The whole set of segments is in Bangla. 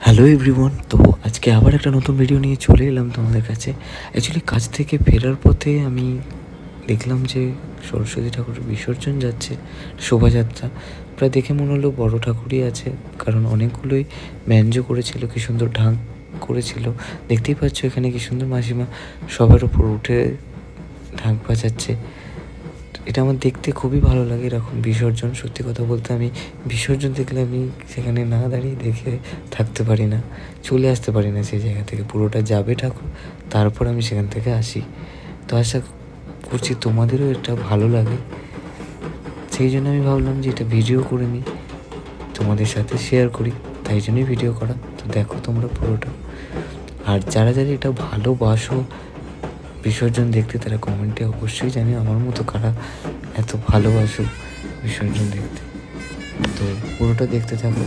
Hello everyone. তো আজকে আবার একটা নতুন ভিডিও নিয়ে চলে এলাম তোমাদের কাছে। অ্যাকচুয়ালি কাজ থেকে ফেরার পথে আমি দেখলাম যে সরস্বতী ঠাকুরের বিসর্জন যাচ্ছে, শোভাযাত্রা। প্রায় দেখে মনে হলো বড় ঠাকুরই আছে, কারণ অনেকগুলোই ব্যঞ্জো করেছিল, কি সুন্দর ঢাক করেছিল। দেখতেই পাচ্ছ এখানে কি সুন্দর মাসিমা সবার উপর উঠে ঢাক বাজাচ্ছে। এটা আমার দেখতে খুবই ভালো লাগে এরকম বিসর্জন। সত্যি কথা বলতে আমি বিসর্জন দেখলে আমি সেখানে না দাঁড়িয়ে দেখে থাকতে পারি না, চলে আসতে পারি না সেই জায়গা থেকে। পুরোটা যাবে ঠাকুর, তারপর আমি সেখান থেকে আসি। তো আশা করছি তোমাদেরও এটা ভালো লাগে, সেই জন্য আমি ভাবলাম যে এটা ভিডিও করে নিই, তোমাদের সাথে শেয়ার করি, তাই জন্যই ভিডিও করা। তো দেখো তোমরা পুরোটা। আর যারা যারা এটা ভালোবাসো বিসর্জন দেখতে, তারা কমেন্টে অবশ্যই জানিও আমার মতো কারা এত ভালোবাসো বিসর্জন দেখতে। তো পুরোটা দেখতে থাকো।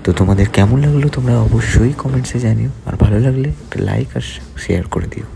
তো তোমাদের কেমন লাগলো তোমরা অবশ্যই কমেন্টসে জানিও, আর ভালো লাগলে একটা লাইক আর শেয়ার করে দিও।